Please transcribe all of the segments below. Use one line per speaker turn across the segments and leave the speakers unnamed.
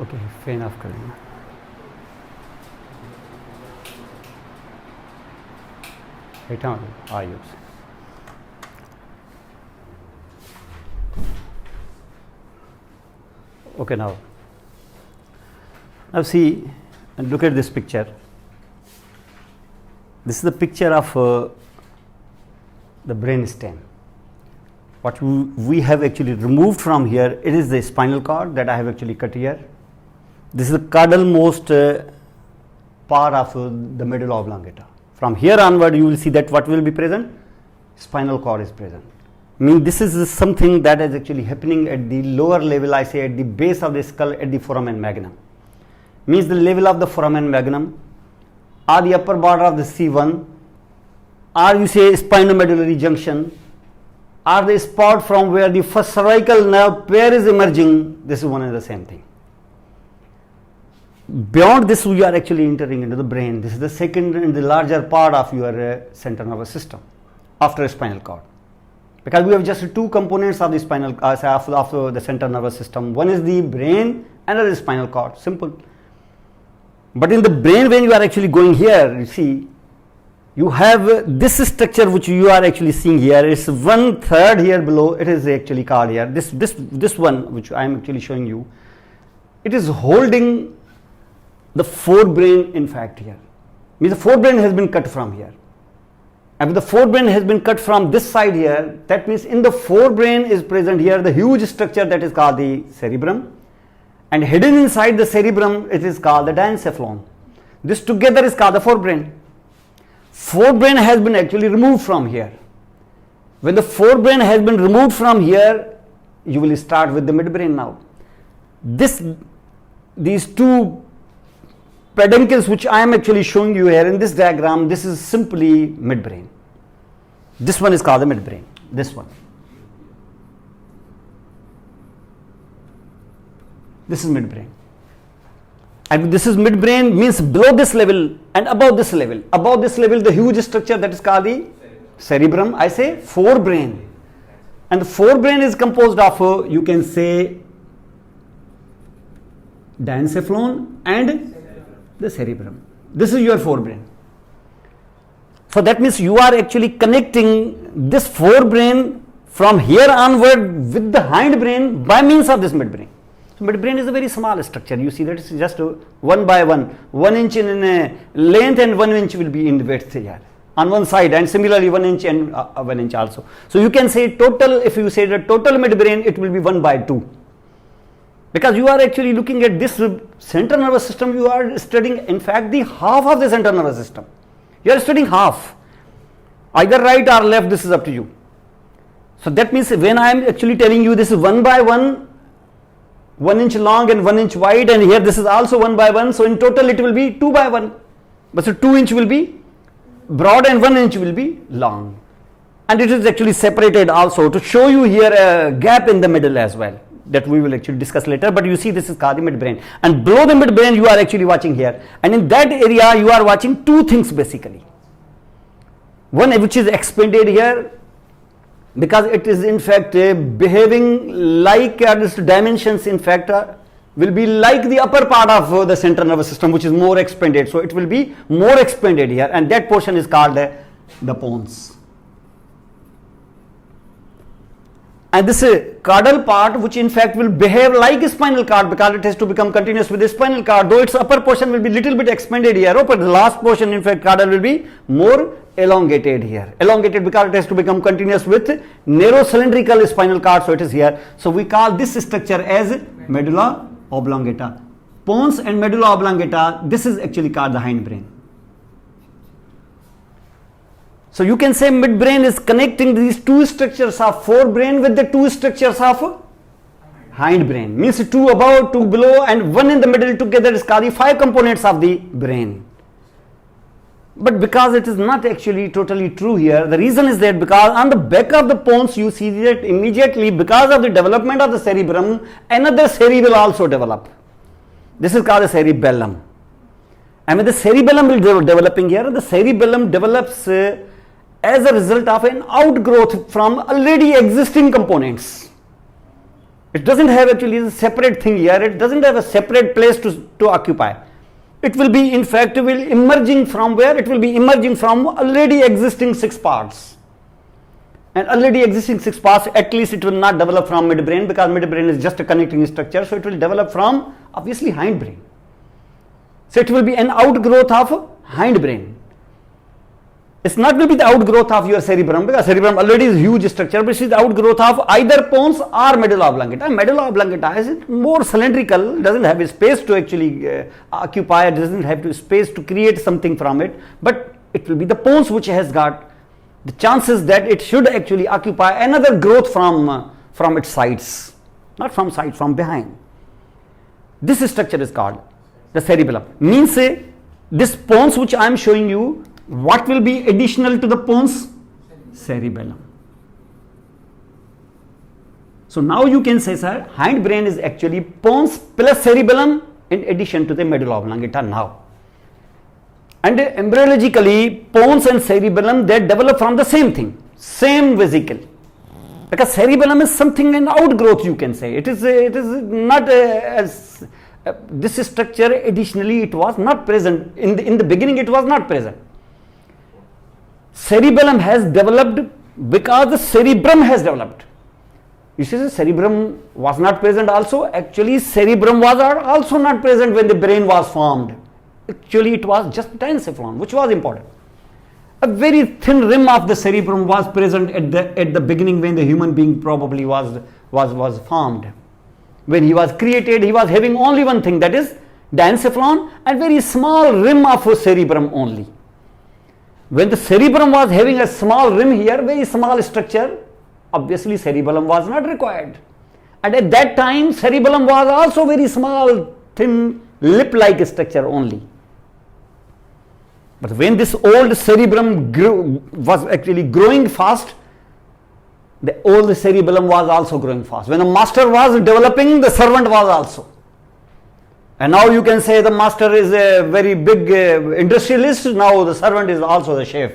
Okay fan of कर लेना। बैठा आयु okay now see and look at this picture. This is the picture of the brainstem. What we have actually removed from here, it is the spinal cord that I have actually cut here. This is the caudal-most part of the medulla oblongata. From here onward you will see that what will be present? Spinal cord is present. I mean, this is something that is actually happening at the lower level, I say at the base of the skull, at the foramen magnum. Means the level of the foramen magnum, or the upper border of the C1, or you say spinomedullary junction, or the spot from where the first cervical nerve pair is emerging. This is one and the same thing. Beyond this, we are actually entering into the brain. This is the second and the larger part of your central nervous system after spinal cord. Because we have just two components of the spinal of the central nervous system. One is the brain, another is spinal cord. Simple. But in the brain, when you are actually going here, you see, you have this structure which you are actually seeing here. It's 1/3 here below. It is actually called here. This one which I am actually showing you, it is holding the forebrain. In fact, here means the forebrain has been cut from here. And if the forebrain has been cut from this side here, that means in the forebrain is present here the huge structure that is called the cerebrum, and hidden inside the cerebrum it is called the diencephalon. This together is called the forebrain. Forebrain has been actually removed from here. When the forebrain has been removed from here, you will start with the midbrain now. These two peduncles which I am actually showing you here in this diagram, this is simply midbrain. This one is called the midbrain. This one. This is midbrain. And this is midbrain means below this level and above this level. Above this level, the huge structure that is called the cerebrum, I say forebrain. And the forebrain is composed of, you can say, diencephalon and the cerebrum. This is your forebrain. So that means you are actually connecting this forebrain from here onward with the hindbrain by means of this midbrain. So midbrain is a very small structure. You see that it's just 1 by 1, 1 inch in length and 1 inch will be in width here on one side, and similarly 1 inch and 1 inch also. So you can say total, if you say the total midbrain, it will be 1 by 2. Because you are actually looking at this central nervous system, you are studying in fact the half of the central nervous system. You are studying half. Either right or left, this is up to you. So that means when I am actually telling you this is 1 by 1, 1 inch long and 1 inch wide, and here this is also 1 by 1, so in total it will be 2 by 1. But so 2 inch will be broad and 1 inch will be long. And it is actually separated also to show you here a gap in the middle as well, that we will actually discuss later. But you see this is called the midbrain, and below the midbrain you are actually watching here, and in that area you are watching two things basically. One which is expanded here, because it is in fact behaving like its dimensions in fact will be like the upper part of the central nervous system, which is more expanded. So it will be more expanded here, and that portion is called the pons. And this caudal part, which in fact will behave like a spinal cord, because it has to become continuous with the spinal cord, though its upper portion will be little bit expanded here, but the last portion in fact caudal will be more elongated here. Elongated because it has to become continuous with narrow cylindrical spinal cord, so it is here. So we call this structure as medulla oblongata. Pons and medulla oblongata, this is actually called the hindbrain. So you can say midbrain is connecting these two structures of forebrain with the two structures of hindbrain. Means two above, two below, and one in the middle, together is called the 5 components of the brain. But because it is not actually totally true here, the reason is that because on the back of the pons you see that immediately, because of the development of the cerebrum, another cere will also develop. This is called the cerebellum. And when the cerebellum will be developing here, the cerebellum develops as a result of an outgrowth from already existing components. It doesn't have actually a separate thing here. It doesn't have a separate place to occupy. It will be, in fact, will emerging from where? It will be emerging from already existing 6 parts. And already existing 6 parts, at least it will not develop from midbrain, because midbrain is just a connecting structure. So it will develop from obviously hindbrain. So it will be an outgrowth of hindbrain. It's not will be the outgrowth of your cerebrum, because cerebrum already is a huge structure, but it is the outgrowth of either pons or medulla oblongata. Medulla oblongata is more cylindrical, doesn't have a space to actually occupy, doesn't have to space to create something from it, but it will be the pons which has got the chances that it should actually occupy another growth from its sides, not from sides, from behind. This structure is called the cerebellum. Means this pons which I am showing you, what will be additional to the pons? Cerebellum. So now you can say, sir, hindbrain is actually pons plus cerebellum in addition to the medulla oblongata now. And embryologically, pons and cerebellum, they develop from the same thing, same vesicle. Because cerebellum is something an outgrowth, you can say. It is not as this structure. Additionally, it was not present in the beginning. It was not present. Cerebellum has developed because the cerebrum has developed. You see, the cerebrum was not present also. Actually, cerebrum was also not present when the brain was formed. Actually, it was just diencephalon, which was important. A very thin rim of the cerebrum was present at the beginning when the human being probably was formed. When he was created, he was having only one thing, that is diencephalon and very small rim of cerebrum only. When the cerebrum was having a small rim here, very small structure, obviously cerebellum was not required. And at that time, cerebellum was also very small, thin, lip-like structure only. But when this old cerebrum was actually growing fast, the old cerebellum was also growing fast. When the master was developing, the servant was also. And now you can say the master is a very big industrialist, now the servant is also the chef.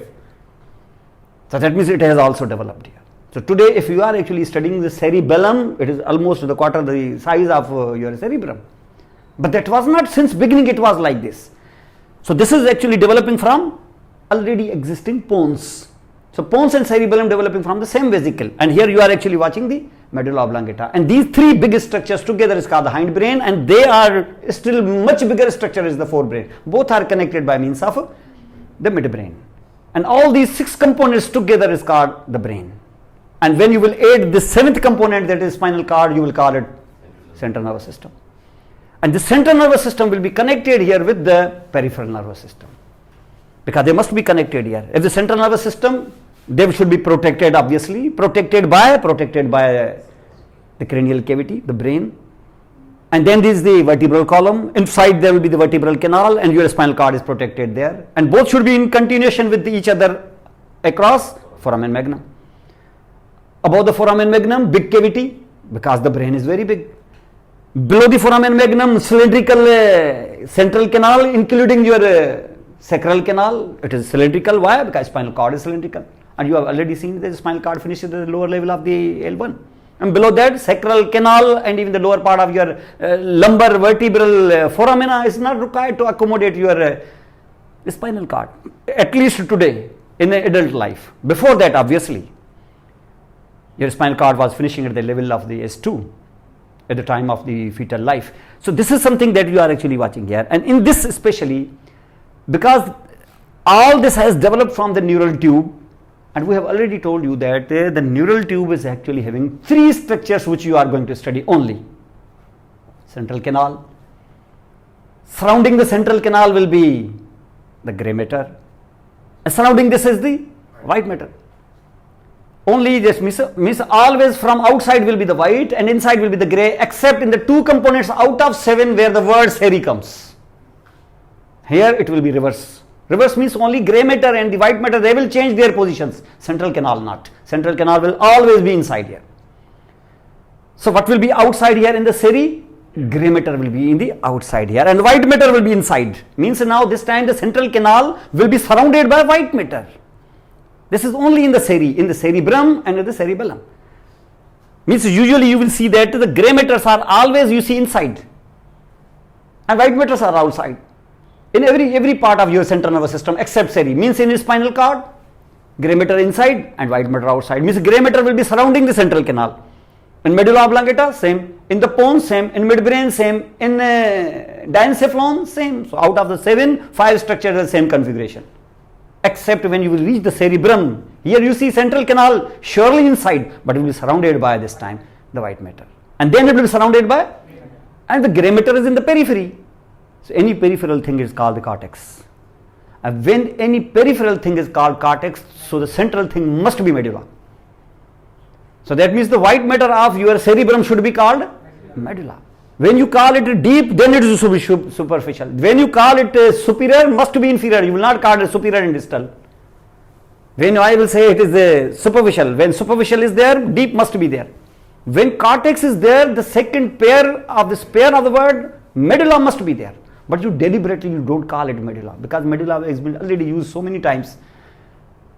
So that means it has also developed here. So today if you are actually studying the cerebellum, it is almost the quarter the size of your cerebrum. But that was not since beginning, it was like this. So this is actually developing from already existing pons. So pons and cerebellum developing from the same vesicle. And here you are actually watching the medulla oblongata. And these 3 big structures together is called the hindbrain, and they are still much bigger structure is the forebrain. Both are connected by means of the midbrain. And all these 6 components together is called the brain. And when you will add the 7th component, that is spinal cord, you will call it central nervous system. And the central nervous system will be connected here with the peripheral nervous system, because they must be connected here. If the central nervous system, they should be protected, obviously, protected by the cranial cavity, the brain. And then this is the vertebral column. Inside there will be the vertebral canal, and your spinal cord is protected there. And both should be in continuation with each other across foramen magnum. Above the foramen magnum, big cavity, because the brain is very big. Below the foramen magnum, cylindrical central canal, including your sacral canal. It is cylindrical. Why? Because spinal cord is cylindrical. And you have already seen that the spinal cord finishes at the lower level of the L1. And below that, sacral canal and even the lower part of your lumbar vertebral foramina is not required to accommodate your spinal cord, at least today in adult life. Before that, obviously, your spinal cord was finishing at the level of the S2 at the time of the fetal life. So this is something that you are actually watching here. And in this especially, because all this has developed from the neural tube, and we have already told you that the neural tube is actually having 3 structures which you are going to study only. Central canal. Surrounding the central canal will be the gray matter. And surrounding this is the white matter. Only this means always from outside will be the white and inside will be the gray, except in the 2 components out of 7 where the word seri comes. Here it will be reverse. Reverse means only gray matter and the white matter, they will change their positions. Central canal not. Central canal will always be inside here. So what will be outside here in the seri? Gray matter will be in the outside here and white matter will be inside. Means now this time the central canal will be surrounded by white matter. This is only in the cerebrum and in the cerebellum. Means usually you will see that the gray matters are always you see inside and white matters are outside in every part of your central nervous system except seri. Means in your spinal cord, gray matter inside and white matter outside. Means gray matter will be surrounding the central canal. In medulla oblongata, same. In the pons, same. In midbrain, same. In diencephalon, same. So out of the 7, 5 structures are the same configuration. Except when you will reach the cerebrum, here you see central canal surely inside, but it will be surrounded by this time the white matter. And then it will be surrounded by, and the gray matter is in the periphery. So any peripheral thing is called the cortex. And when any peripheral thing is called cortex, so the central thing must be medulla. So that means the white matter of your cerebrum should be called medulla. When you call it deep, then it is superficial. When you call it superior, must be inferior. You will not call it superior and distal. When I will say it is superficial, when superficial is there, deep must be there. When cortex is there, the second pair of the word medulla must be there. But you deliberately you don't call it medulla because medulla has been already used so many times.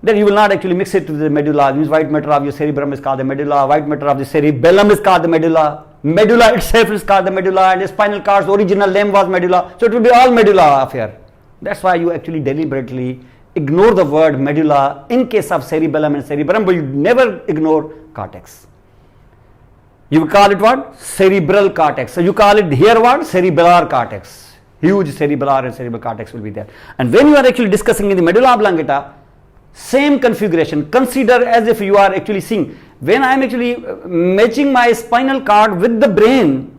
Then you will not actually mix it with the medulla. It means white matter of your cerebrum is called the medulla, white matter of the cerebellum is called the medulla, medulla itself is called the medulla, and the spinal cord's original name was medulla. So it will be all medulla affair. That's why you actually deliberately ignore the word medulla in case of cerebellum and cerebrum, but you never ignore cortex. You call it what? Cerebral cortex. So you call it here what? Cerebellar cortex. Huge cerebellar and cerebral cortex will be there. And when you are actually discussing in the medulla oblongata, same configuration. Consider as if you are actually seeing. When I am actually matching my spinal cord with the brain,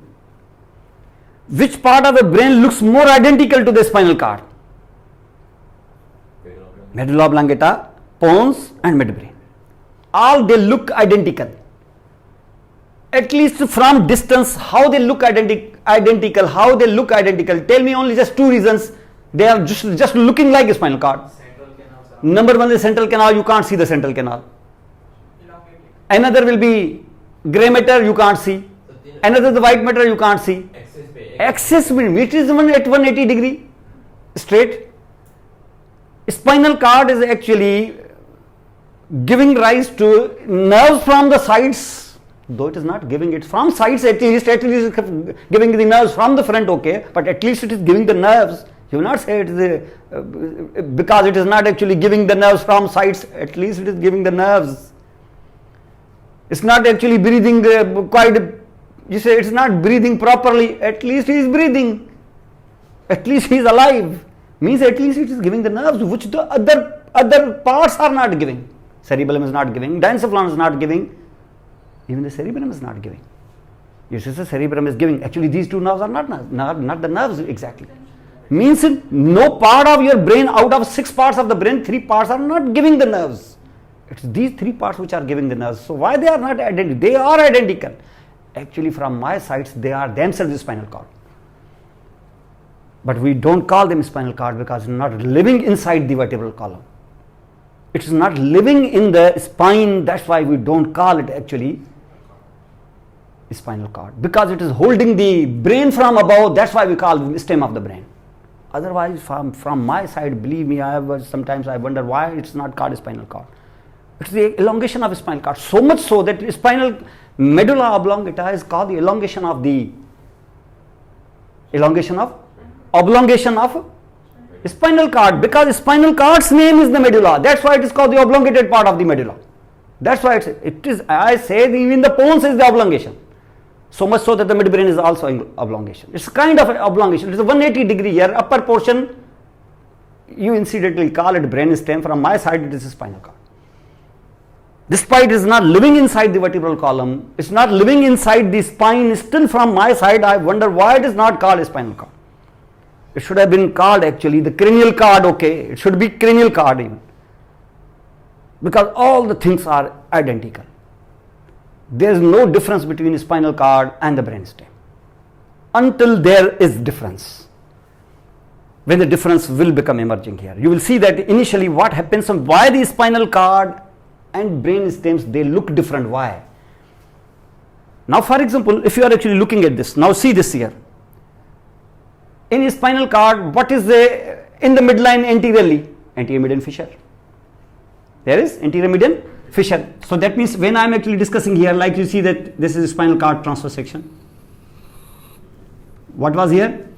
which part of the brain looks more identical to the spinal cord? Medulla oblongata, pons and midbrain. All they look identical. At least from distance, how they look identical, how they look identical. Tell me only just 2 reasons. They are just looking like a spinal cord. Number 1 is central canal, you can't see the central canal. Another will be gray matter, you can't see. Another the white matter, you can't see. Axis which is at 180 degree straight. Spinal cord is actually giving rise to nerves from the sides, though it is not giving it from sides, at least giving the nerves from the front, okay, but at least it is giving the nerves. You will not say it is because it is not actually giving the nerves from sides, at least it is giving the nerves. It's not actually breathing you say it's not breathing properly, at least he is breathing, at least he is alive. Means at least it is giving the nerves which the other parts are not giving. Cerebellum is not giving, diencephalon is not giving, even the cerebellum is not giving. You say the cerebellum is giving, actually these 2 nerves are not the nerves exactly. Means no part of your brain out of 6 parts of the brain, 3 parts are not giving the nerves. It's these 3 parts which are giving the nerves. So why they are not identical? They are identical. Actually from my sides they are themselves the spinal cord. But we don't call them spinal cord because it's not living inside the vertebral column. It is not living in the spine, that's why we don't call it actually spinal cord. Because it is holding the brain from above, that's why we call it stem of the brain. Otherwise, from my side, believe me, sometimes I wonder why it's not called spinal cord. It's the elongation of a spinal cord. So much so that spinal medulla oblongata is called the elongation of spinal cord, because spinal cord's name is the medulla. That's why it is called the oblongated part of the medulla. That's why it is. I say even the pons is the oblongation. So much so that the midbrain is also oblongation. It's kind of an oblongation. It's a 180 degree here. Upper portion, you incidentally call it brainstem. From my side, it is a spinal cord. Despite it is not living inside the vertebral column, it's not living inside the spine. Still, from my side, I wonder why it is not called a spinal cord. It should have been called actually the cranial cord. Okay, it should be cranial cord even, because all the things are identical. There is no difference between the spinal cord and the brainstem until there is difference. When the difference will become emerging here, you will see that initially what happens and why the spinal cord and brainstems they look different. Why? Now, for example, if you are actually looking at this, now see this here. In a spinal cord, what is in the midline anteriorly? Anterior median fissure. There is anterior median fissure. So that means when I am actually discussing here, like you see that this is spinal cord transverse section. What was here?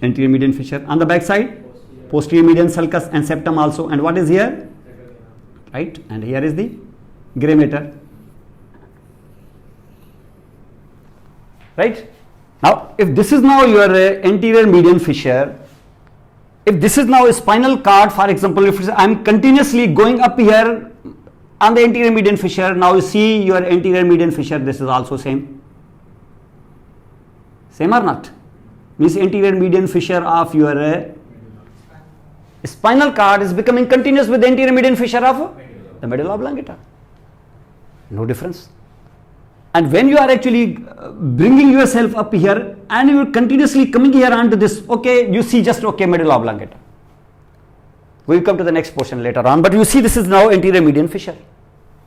Anterior median fissure. On the back side, posterior median sulcus and septum also. And what is here? Right? And here is the gray matter. Right? Now, if this is now your anterior median fissure, if this is now a spinal cord, for example, if I am continuously going up here on the anterior median fissure, now you see your anterior median fissure, this is also same. Same or not? Means anterior median fissure of your spinal cord is becoming continuous with the anterior median fissure of the medulla oblongata. No difference. And when you are actually bringing yourself up here and you are continuously coming here onto this, okay, you see just okay medulla oblongata. We will come to the next portion later on, but you see this is now anterior median fissure.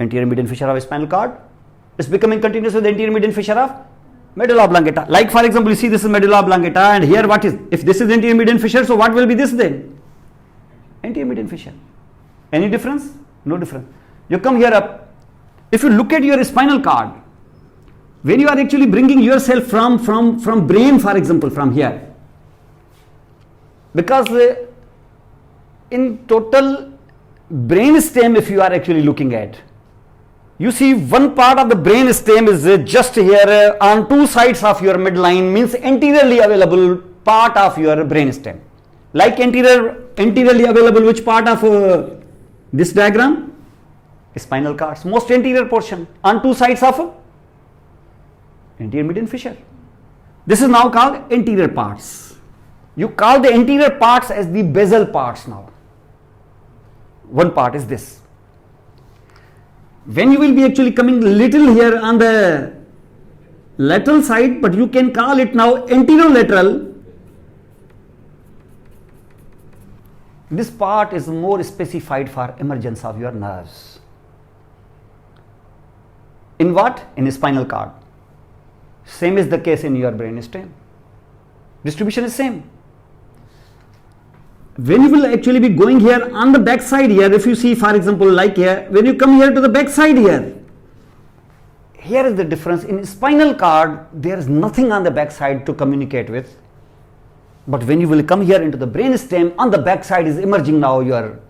Anterior median fissure of a spinal cord is becoming continuous with the anterior median fissure of medulla oblongata. Like for example, you see this is medulla oblongata, and here what is? If this is anterior median fissure, so what will be this then? Anterior median fissure. Any difference? No difference. You come here up. If you look at your spinal cord, when you are actually bringing yourself from brain, for example, from here, because in total brain stem, if you are actually looking at, you see one part of the brain stem is just here on two sides of your midline, means anteriorly available part of your brain stem. Like anteriorly available, which part of this diagram? Spinal cords, most anterior portion on two sides of anterior median fissure. This is now called anterior parts. You call the anterior parts as the basal parts now. One part is this. When you will be actually coming little here on the lateral side, but you can call it now anterolateral. This part is more specified for emergence of your nerves. In what? In a spinal cord. Same is the case in your brain stem. Distribution is same. When you will actually be going here on the back side here, if you see for example like here, when you come here to the back side here, here is the difference. In spinal cord, there is nothing on the back side to communicate with. But when you will come here into the brain stem, on the back side is emerging now your,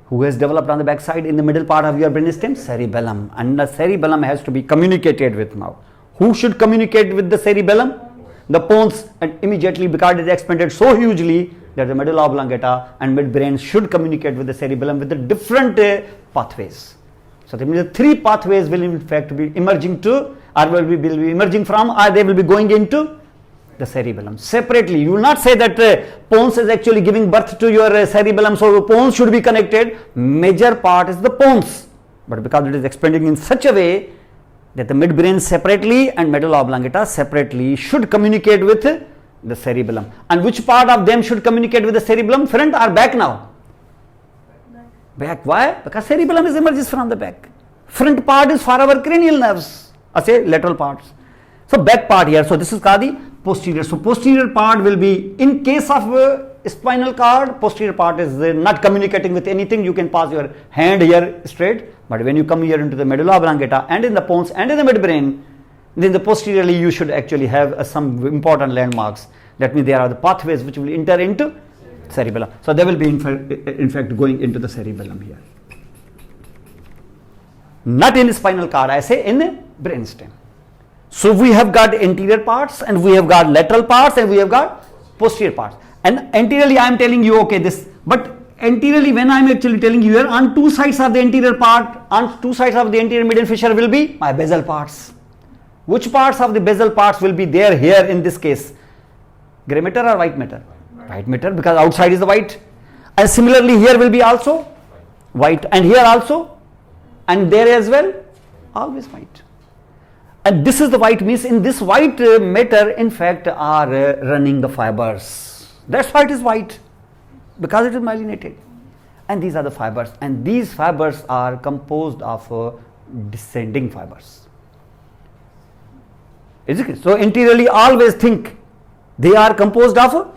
who has developed on the back side in the middle part of your brain stem? Cerebellum. And the cerebellum has to be communicated with now. Who should communicate with the cerebellum? The pons, and immediately because it is expanded so hugely that the medulla oblongata and midbrain should communicate with the cerebellum with the different pathways. So that means the three pathways will in fact be emerging to, or will be emerging from, or they will be going into the cerebellum separately. You will not say that pons is actually giving birth to your cerebellum, so pons should be connected. Major part is the pons, but because it is expanding in such a way that the midbrain separately and medulla oblongata separately should communicate with the cerebellum. And which part of them should communicate with the cerebellum? Front or back now? Back. Why? Because cerebellum is emerges from the back. Front part is for our cranial nerves, or say lateral parts. So back part here. So this is called the posterior. So posterior part will be, in case of spinal cord, posterior part is not communicating with anything. You can pass your hand here straight. But when you come here into the medulla oblongata and in the pons and in the midbrain, then the posteriorly you should actually have some important landmarks. That means there are the pathways which will enter into cerebellum. So they will be in fact going into the cerebellum here. Not in spinal cord, I say in brainstem. So we have got anterior parts and we have got lateral parts and we have got posterior parts. And anteriorly I am telling you okay this, but anteriorly when I am actually telling you here, on two sides of the anterior part, on two sides of the anterior median fissure will be my basal parts. Which parts of the basal parts will be there here in this case? Grey matter or white matter? White matter, because outside is the white. And similarly here will be also white, and here also, and there as well, always white. And this is the white, means in this white matter in fact are running the fibers. That's why it is white, because it is myelinated. And these are the fibers, and these fibers are composed of descending fibers. Is it? So anteriorly always think they are composed of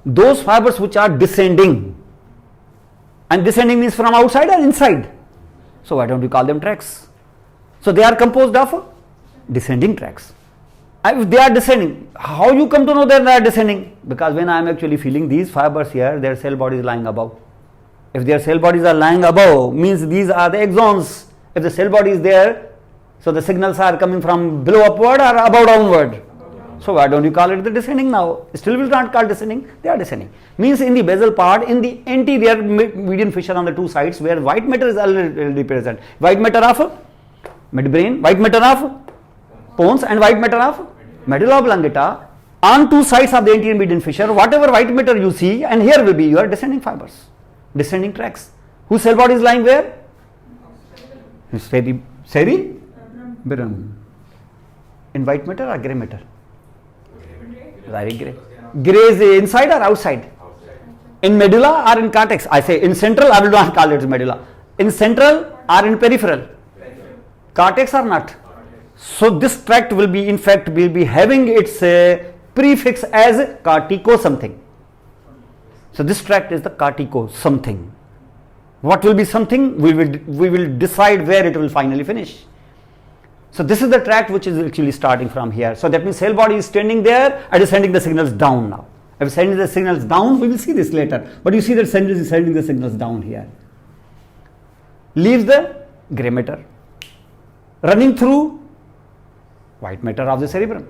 those fibers which are descending. And descending means from outside or inside. So why don't you call them tracks? So they are composed of descending tracks. And if they are descending, how you come to know that they are descending? Because when I am actually feeling these fibers here, their cell body is lying above. If their cell bodies are lying above, means these are the axons. If the cell body is there, so the signals are coming from below upward or above downward. So why don't you call it the descending now? Still will not call descending, they are descending. Means in the basal part, in the anterior median fissure on the two sides where white matter is already present. White matter of midbrain, white matter of pons and white matter of medulla oblongata. On two sides of the anterior median fissure, whatever white matter you see, and here will be your descending fibers, descending tracks. Whose cell body is lying where? Cerebrum. In white matter or grey matter? Very grey. Grey is inside or outside? In medulla or in cortex? I say in central, I will not call it medulla. In central or in peripheral? Cortex or not? So this tract will be, in fact, will be having its prefix as cortico something. So this tract is the cortico something. What will be something? We will decide where it will finally finish. So this is the tract which is actually starting from here. So that means cell body is standing there and is sending the signals down now. If sending the signals down, we will see this later. But you see that sending the signals down here. Leaves the grey matter, running through white matter of the cerebrum.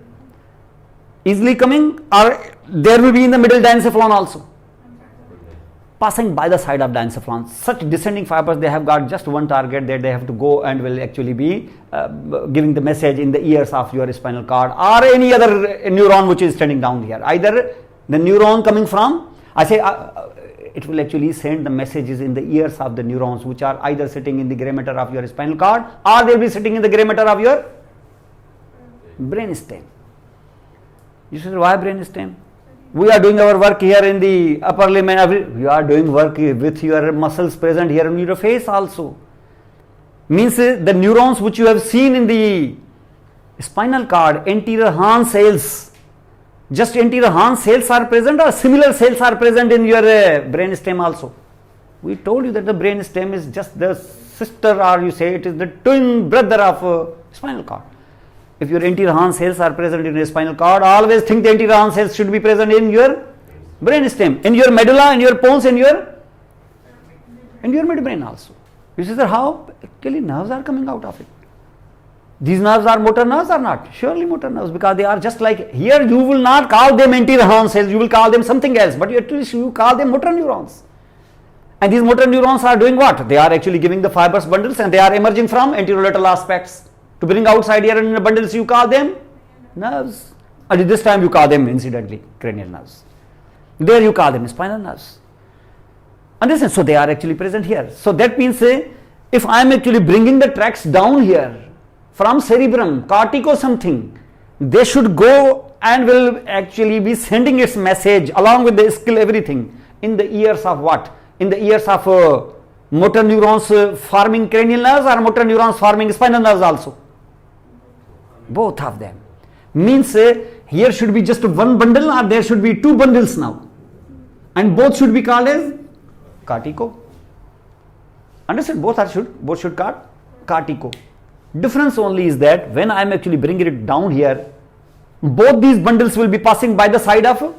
Easily coming, or there will be in the middle diencephalon also. Passing by the side of diencephalon. Such descending fibers, they have got just one target that they have to go and will actually be giving the message in the ears of your spinal cord or any other neuron which is standing down here. Either the neuron coming from, I say it will actually send the messages in the ears of the neurons which are either sitting in the grey matter of your spinal cord or they will be sitting in the grey matter of your brainstem. You say, why brainstem? We are doing our work here in the upper limb and you are doing work with your muscles present here in your face also. Means the neurons which you have seen in the spinal cord, anterior horn cells, just anterior horn cells are present or similar cells are present in your brainstem also. We told you that the brainstem is just the sister, or you say it is the twin brother of spinal cord. If your anterior horn cells are present in your spinal cord, always think the anterior horn cells should be present in your brainstem, in your medulla, in your pons, in your midbrain also. You see that how actually nerves are coming out of it. These nerves are motor nerves or not? Surely motor nerves, because they are just like, here you will not call them anterior horn cells, you will call them something else, but at least you call them motor neurons. And these motor neurons are doing what? They are actually giving the fibrous bundles and they are emerging from anterolateral aspects. To bring outside here in the bundles, you call them nerves. And this time you call them incidentally cranial nerves. There you call them spinal nerves. Understand? So they are actually present here. So that means if I am actually bringing the tracks down here from cerebrum, cortico something, they should go and will actually be sending its message along with the skill, everything in the ears of what? In the ears of motor neurons forming cranial nerves or motor neurons forming spinal nerves also. Both of them. Means here should be just one bundle or there should be two bundles now. And both should be called as cortico. Understand? Both should called cortico. Difference only is that when I am actually bringing it down here, both these bundles will be passing by the side of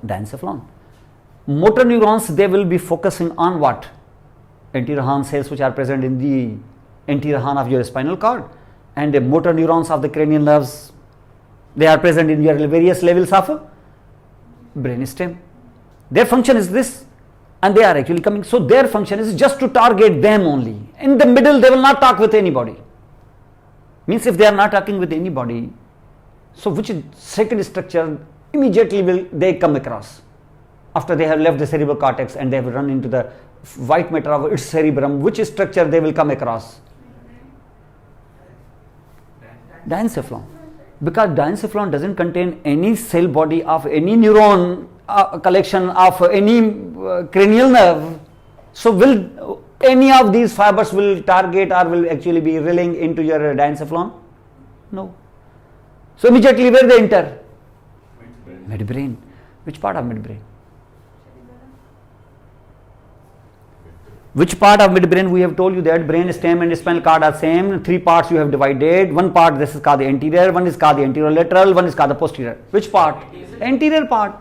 diencephalon. Motor neurons, they will be focusing on what? Anterior horn cells which are present in the anterior horn of your spinal cord, and the motor neurons of the cranial nerves, they are present in your various levels of brainstem. Their function is this, and they are actually coming. So their function is just to target them only. In the middle, they will not talk with anybody. Means if they are not talking with anybody, so which second structure immediately will they come across? After they have left the cerebral cortex and they have run into the white matter of its cerebrum, which structure they will come across? Diencephalon. Because diencephalon doesn't contain any cell body of any neuron collection of any cranial nerve. So will any of these fibers will target or will actually be reeling into your diencephalon? No. So immediately where they enter? Midbrain. Which part of midbrain? Which part of midbrain? We have told you that brain stem and spinal cord are same. 3 parts you have divided. One part, this is called the anterior, one is called the anterolateral, one is called the posterior. Which part? Anterior part.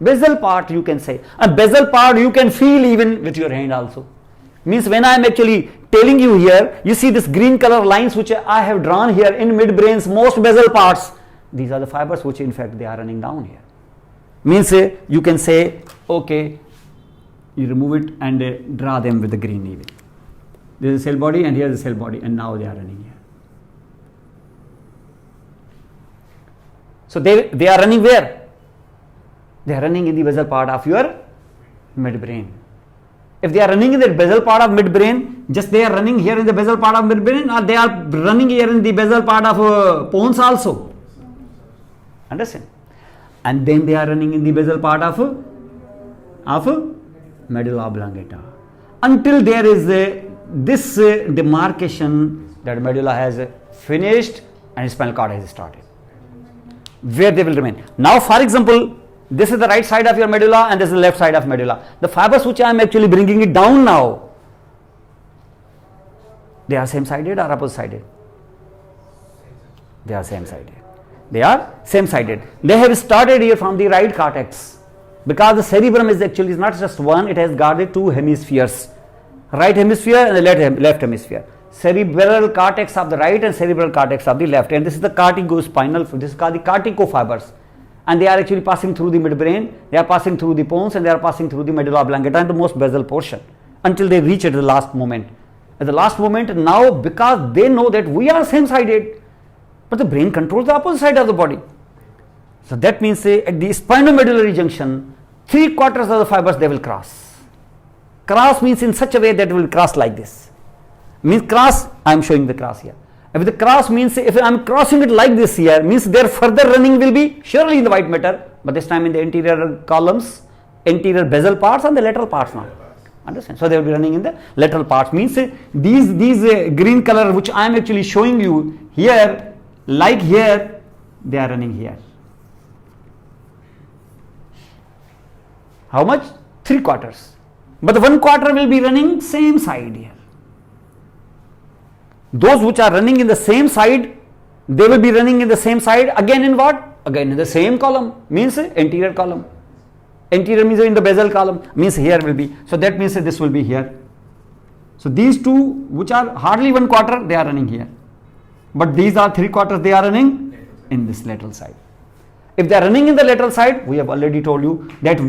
Basal part you can say. A basal part you can feel even with your hand also. Means when I am actually telling you here, you see this green color lines which I have drawn here in midbrain's most basal parts. These are the fibers which in fact they are running down here. Means you can say, okay, you remove it and draw them with the green even. There is a cell body and here is a cell body, and now they are running here. So they are running where? They are running in the basal part of your midbrain. If they are running in the basal part of midbrain, just they are running here in the basal part of midbrain, or they are running here in the basal part of pons also. Understand? And then they are running in the basal part of medulla oblongata, until there is this demarcation that medulla has finished and spinal cord has started, where they will remain. Now for example, this is the right side of your medulla and this is the left side of medulla. The fibers which I am actually bringing it down now, they are same sided or opposite sided? They are same sided. They are same sided. They have started here from the right cortex, because the cerebrum is actually not just one, it has got the 2 hemispheres, right hemisphere and the left hemisphere. Cerebral cortex of the right and cerebral cortex of the left, and this is the corticospinal, this is called the corticofibers, and they are actually passing through the midbrain, they are passing through the pons, and they are passing through the medulla oblongata and the most basal portion until they reach at the last moment. At the last moment, now because they know that we are same sided, but the brain controls the opposite side of the body. So that means at the spinomedullary junction, 3/4 of the fibers they will cross. Cross means in such a way that it will cross like this. Means cross, I am showing the cross here. If the cross means, if I am crossing it like this here, means their further running will be surely in the white matter, but this time in the anterior columns, anterior basal parts and the lateral parts now. Understand? So they will be running in the lateral parts. Means these green color which I am actually showing you here, like here, they are running here. How much? 3/4. But the 1/4 will be running same side here. Those which are running in the same side, they will be running in the same side again in what? Again in the same column, means anterior column. Anterior means in the basal column, means here will be. So that means this will be here. So these two which are hardly 1/4, they are running here. But these are 3/4, they are running in this lateral side. If they are running in the lateral side, we have already told you that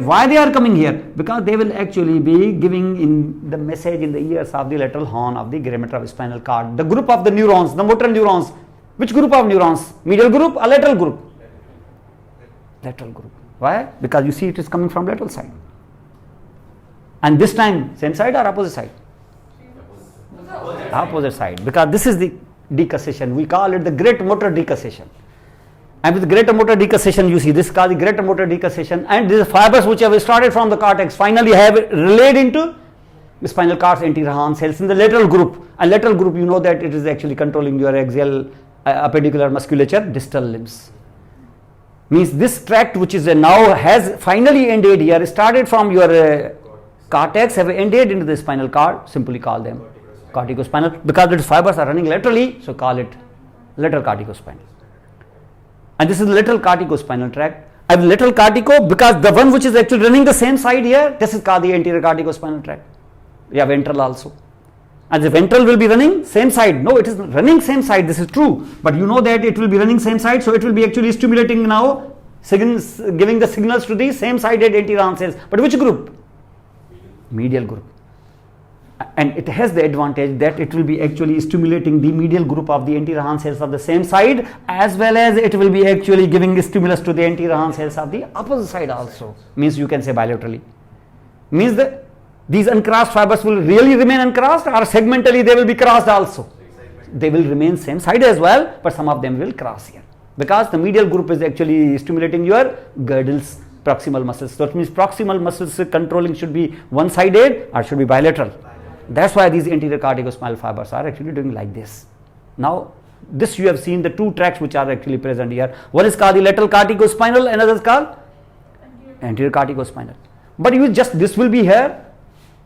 why they are coming here, because they will actually be giving in the message in the ears of the lateral horn of the gyramater of spinal cord. The group of the neurons, the motor neurons, which group of neurons? Medial group or lateral group? Lateral group. Why? Because you see it is coming from lateral side. And this time, same side or opposite side? Opposite side. Because this is the decussation. We call it the great motor decussation. And with greater motor decussation, you see this is called the greater motor decussation, and these fibers which have started from the cortex finally have relayed into the spinal cord's anterior horn cells in the lateral group. And lateral group, you know that it is actually controlling your axial appendicular musculature, distal limbs. Means this tract which is now has finally ended here, started from your cortex, have ended into the spinal cord, simply call them corticospinal, because the fibers are running laterally, so call it lateral corticospinal. And this is the lateral corticospinal tract. I have lateral cortico because the one which is actually running the same side here, this is called the anterior corticospinal tract. Yeah, ventral also. And the ventral will be running same side. No, it is running same side, this is true. But you know that it will be running same side, so it will be actually stimulating now, giving the signals to the same sided anterior horn cells. But which group? Medial group. And it has the advantage that it will be actually stimulating the medial group of the anterior horn cells of the same side, as well as it will be actually giving stimulus to the anterior horn cells of the opposite side also. Means you can say bilaterally. Means that these uncrossed fibers will really remain uncrossed, or segmentally they will be crossed also. They will remain same side as well, but some of them will cross here, because the medial group is actually stimulating your girdles, proximal muscles. So it means proximal muscles controlling should be one-sided or should be bilateral. That's why these anterior corticospinal fibers are actually doing like this. Now, this you have seen the two tracts which are actually present here. One is called the lateral corticospinal, another is called anterior corticospinal. But you just, this will be here,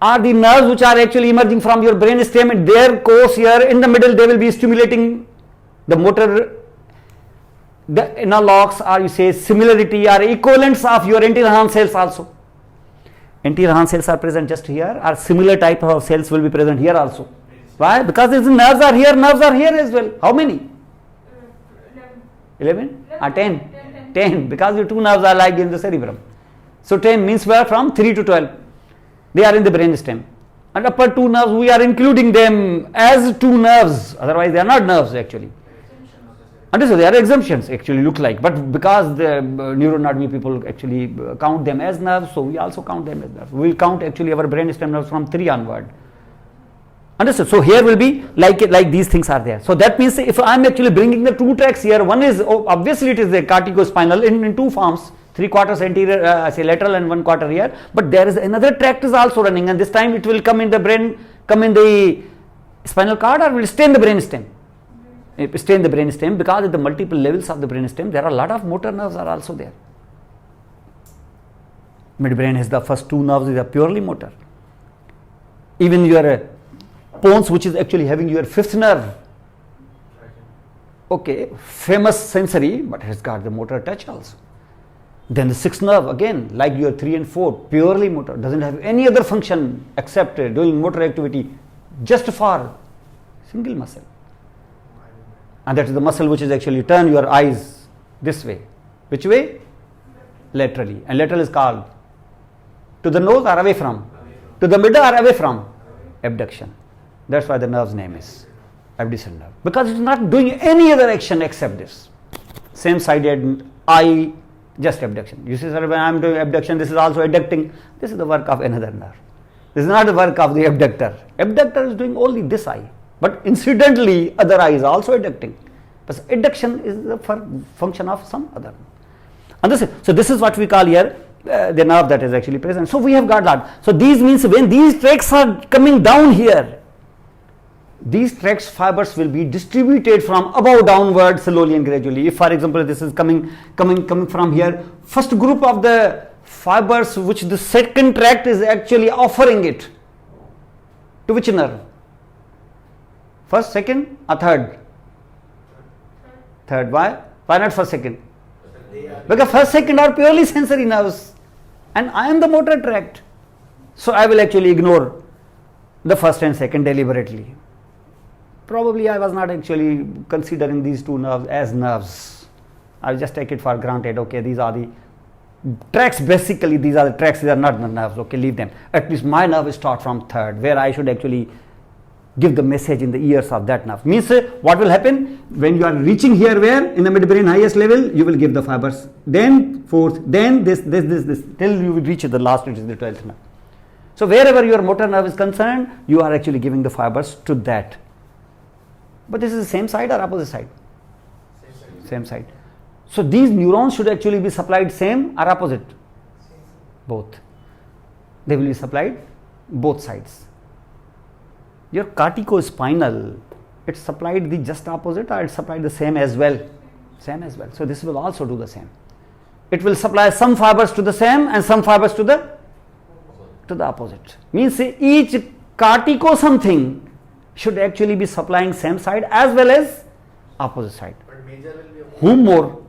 are the nerves which are actually emerging from your brain stem, and their course here in the middle they will be stimulating the motor, the analogs, or you say similarity or equivalents of your anterior horn cells also. Anterior horn cells are present just here, or similar type of cells will be present here also. Why? Because these nerves are here as well. How many? 11 or 10? 10, because the two nerves are like in the cerebrum. So 10 means we are from 3 to 12. They are in the brainstem. And upper two nerves, we are including them as two nerves, otherwise they are not nerves actually. Understood? They are exemptions actually look like, but because the neuroanatomy people actually count them as nerves, so we also count them as nerves. We will count actually our brainstem nerves from 3 onward. Understood? So here will be like these things are there. So that means if I am actually bringing the two tracks here, one is obviously it is the corticospinal in two forms, 3/4 anterior, say lateral and 1/4 here. But there is another tract is also running, and this time it will come in the brain, come in the spinal cord, or will stay in the brainstem. Stay in the brainstem, because at the multiple levels of the brainstem there are a lot of motor nerves are also there. Midbrain has the first two nerves is purely motor. Even your pons, which is actually having your fifth nerve, okay, famous sensory, but has got the motor touch also. Then the sixth nerve again, like your 3 and 4, purely motor, doesn't have any other function except doing motor activity just for single muscle. And that is the muscle which is actually turn your eyes this way. Which way? Laterally. And lateral is called to the nose or away from? To the middle or away from? Abduction. That's why the nerve's name is abduction nerve. Because it is not doing any other action except this. Same sided eye, just abduction. You see, sir, when I am doing abduction, this is also adducting. This is the work of another nerve. This is not the work of the abductor. Abductor is doing only this eye. But incidentally, other eye is also adducting. But adduction is the function of some other. Understand? So this is what we call here the nerve that is actually present. So we have got that. So these means when these tracts are coming down here, these tracts fibers will be distributed from above downward slowly and gradually. If, for example, this is coming from here, first group of the fibers which the second tract is actually offering it to which nerve? First, second, or third? Third. Why? Why not first, second? Because first, second are purely sensory nerves, and I am the motor tract. So I will actually ignore the first and second deliberately. Probably I was not actually considering these two nerves as nerves. I will just take it for granted. Okay, these are the tracks. Basically, these are the tracks. These are not the nerves. Okay, leave them. At least my nerve is start from third, where I should actually give the message in the ears of that nerve. Means what will happen when you are reaching here, where in the midbrain highest level, you will give the fibers. Then fourth, then this, till you will reach the last, which is the 12th nerve. So wherever your motor nerve is concerned, you are actually giving the fibers to that. But this is the same side or opposite side? Same side. So these neurons should actually be supplied same or opposite? Both. They will be supplied both sides. Your corticospinal, it's supplied the just opposite, or it's supplied the same as well? Same as well. So this will also do the same. It will supply some fibers to the same and some fibers to the opposite. Means each cortico something should actually be supplying same side as well as opposite side.
But major will be
whom more?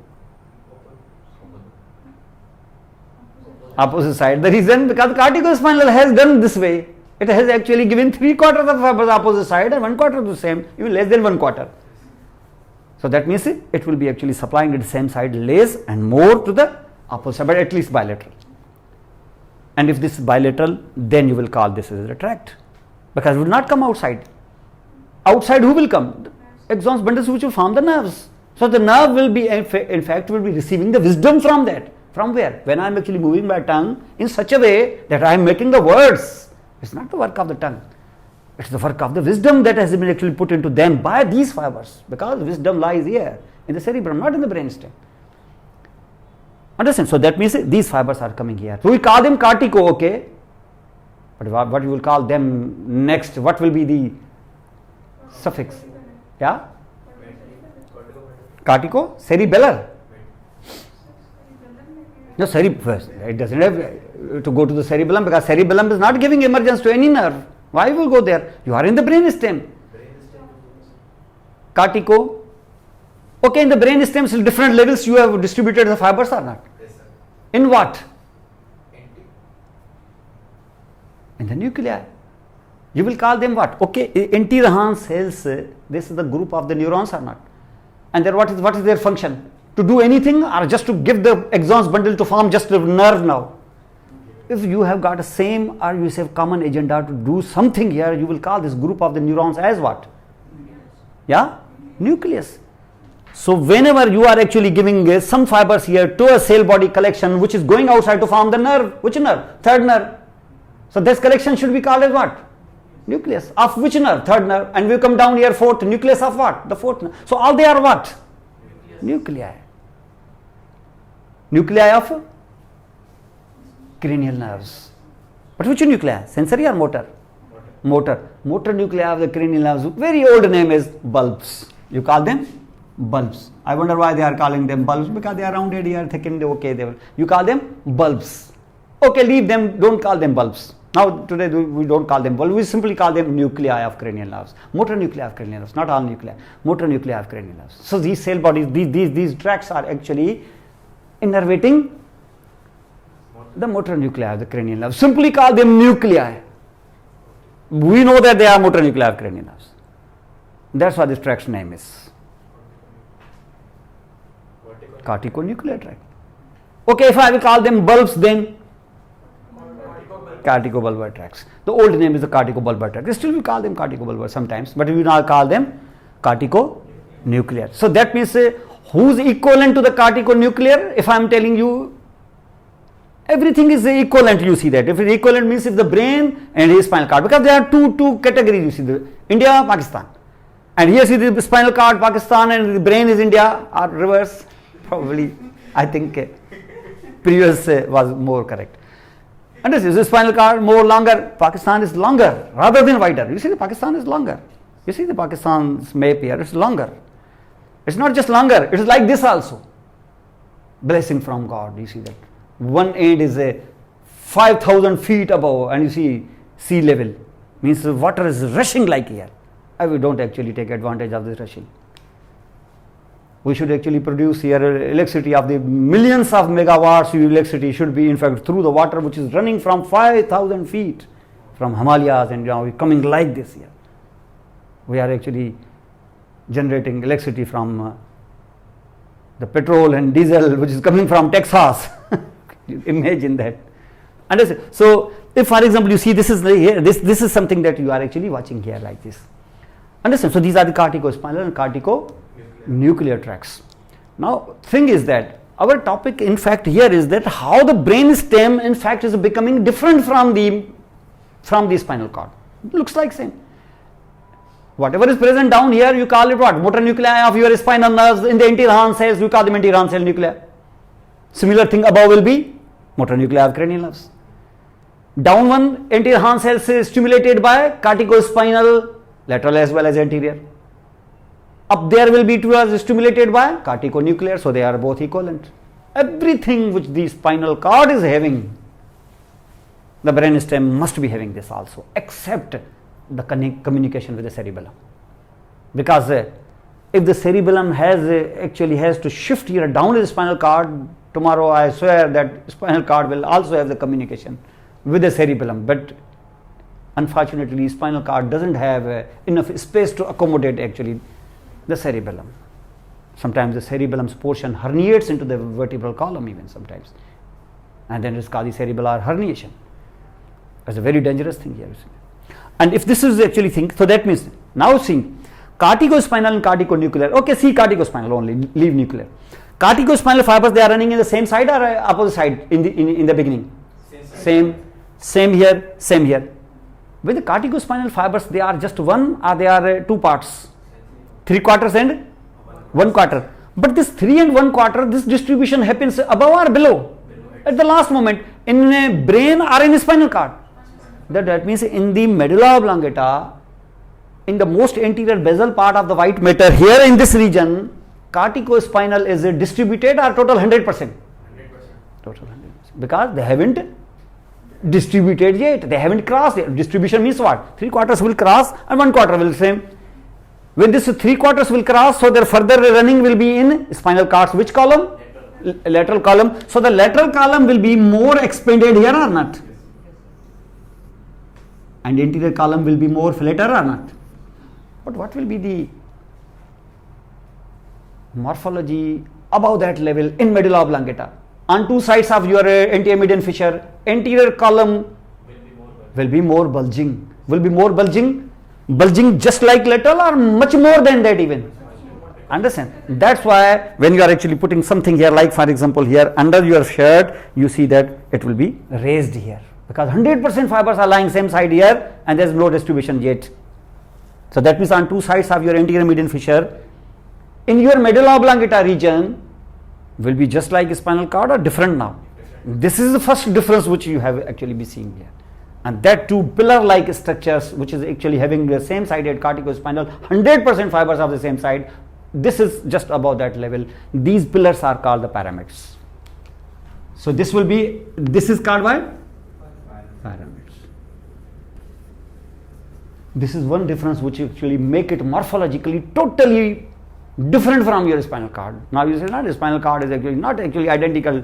Opposite side. The reason, because corticospinal has done this way. It has actually given 3/4 of fibers opposite side and 1/4 the same, even less than 1/4. So that means it will be actually supplying it the same side less and more to the opposite side, but at least bilateral. And if this is bilateral, then you will call this as a tract, because it will not come outside. Outside who will come? Axons, bundles which will form the nerves. So the nerve will be, in fact, will be receiving the wisdom from that. From where? When I am actually moving my tongue in such a way that I am making the words. It's not the work of the tongue. It's the work of the wisdom that has been actually put into them by these fibers, because wisdom lies here in the cerebrum, not in the brainstem. Understand? So that means these fibers are coming here. So we call them cortico, okay? But what you will call them next? What will be the suffix? Yeah? Cortico? Cerebellar? No, first, it doesn't have to go to the cerebellum because cerebellum is not giving emergence to any nerve. Why will go there? You are in the brainstem. Cortico. Okay, in the brainstem, different levels you have distributed the fibers or not?
Yes, sir.
In what?
NT.
In the nuclei. You will call them what? Okay, Enterhan cells, this is the group of the neurons or not? And then what is their function? To do anything or just to give the axons bundle to form just a nerve now? If you have got a same or you have common agenda to do something here, you will call this group of the neurons as what? Yeah? Nucleus. So whenever you are actually giving some fibers here to a cell body collection which is going outside to form the nerve, which nerve? Third nerve. So this collection should be called as what? Nucleus. Of which nerve? Third nerve. And we come down here fourth. Nucleus of what? The fourth nerve. So all they are what? Nuclei. Nuclei of cranial nerves. But which nuclei? Sensory or motor? Motor. Motor nuclei of the cranial nerves. Very old name is bulbs. You call them bulbs. I wonder why they are calling them bulbs, because they are rounded here, thickened. Okay, you call them bulbs. Okay, leave them. Don't call them bulbs. Now today we don't call them bulbs. We simply call them nuclei of cranial nerves. Motor nuclei of cranial nerves. Not all nuclei. Motor nuclei of cranial nerves. So these cell bodies, these tracts are actually innervating the motor nuclei of the cranial nerves. Simply call them nuclei. We know that they are motor nuclei of cranial nerves. That's what this tract's name is. Corticonuclear tract. Okay, if I will call them bulbs, then corticobulbar tracts. The old name is the corticobulbar tract. Still we call them corticobulbar sometimes, but we now call them corticonuclear. So that means who's equivalent to the corticonuclear? If I am telling you, everything is equivalent. You see that if it equivalent means if the brain and his spinal cord, because there are two categories. You see the India, Pakistan, and here see the spinal cord Pakistan and the brain is India, or reverse. Probably, I think previous was more correct. And this is the spinal cord more longer. Pakistan is longer rather than wider. You see the Pakistan is longer. You see the Pakistan's map here, it's longer. It's not just longer, it is like this also. Blessing from God. You see that one end is 5,000 feet above, and you see sea level, means the water is rushing like here. We don't actually take advantage of this rushing. We should actually produce here electricity of the millions of megawatts. Electricity should be in fact through the water which is running from 5,000 feet from Himalayas, and now coming like this here. We are actually generating electricity from the petrol and diesel which is coming from Texas. Imagine that. Understand? So if for example you see this is here, this is something that you are actually watching here like this. Understand? So these are the corticospinal and corticonuclear tracts. Now thing is that our topic in fact here is that how the brain stem in fact is becoming different from the spinal cord. It looks like same. Whatever is present down here, you call it what? Motor nuclei of your spinal nerves. In the Enterhan cells, you call them Enterhan cell nuclei. Similar thing above will be motor nuclei of cranial nerves. Down one, Enterhan cells is stimulated by corticospinal, lateral as well as anterior. Up there will be towards stimulated by corticonuclear, so they are both equivalent. Everything which the spinal cord is having, the brainstem must be having this also, except the communication with the cerebellum. Because if the cerebellum has to shift here down the spinal cord, tomorrow I swear that spinal cord will also have the communication with the cerebellum. But unfortunately, spinal cord doesn't have enough space to accommodate actually the cerebellum. Sometimes the cerebellum's portion herniates into the vertebral column even sometimes, and then it's called the cerebellar herniation. That's a very dangerous thing here. And if this is actually thing, so that means now see corticospinal and corticonuclear. Okay, see corticospinal only, leave nuclear. Corticospinal fibers, they are running in the same side or opposite side in the beginning? Same here, same here. With the corticospinal fibers, they are just one or they are two parts? 3/4 and 1/4. But this 3 and 1/4, this distribution happens above or below? At the last moment, in a brain or in a spinal cord? That means in the medulla oblongata, in the most anterior basal part of the white matter, here in this region, corticospinal is distributed or total 100%? Total 100%. Because they haven't distributed yet. They haven't crossed yet. Distribution means what? 3/4 will cross and 1/4 will same. When this 3/4 will cross, so their further running will be in spinal cord's which column? Lateral column. So the lateral column will be more expanded here or not? And anterior column will be more flatter or not? But what will be the morphology above that level in medulla oblongata? On two sides of your anterior median fissure, anterior column will be more bulging. Will be more bulging? Bulging just like lateral or much more than that even? Understand? That's why when you are actually putting something here, like for example here under your shirt, you see that it will be raised here. Because 100% fibers are lying same side here and there is no distribution yet. So that means on two sides of your anterior median fissure, in your medulla oblongata region will be just like spinal cord or different now. This is the first difference which you have actually be seeing here. And that two pillar-like structures which is actually having the same sided corticospinal, 100% fibers of the same side, this is just above that level. These pillars are called the pyramids. So this will be, this is called by pyramids. This is one difference which actually make it morphologically totally different from your spinal cord. Now you say not, the spinal cord is actually not actually identical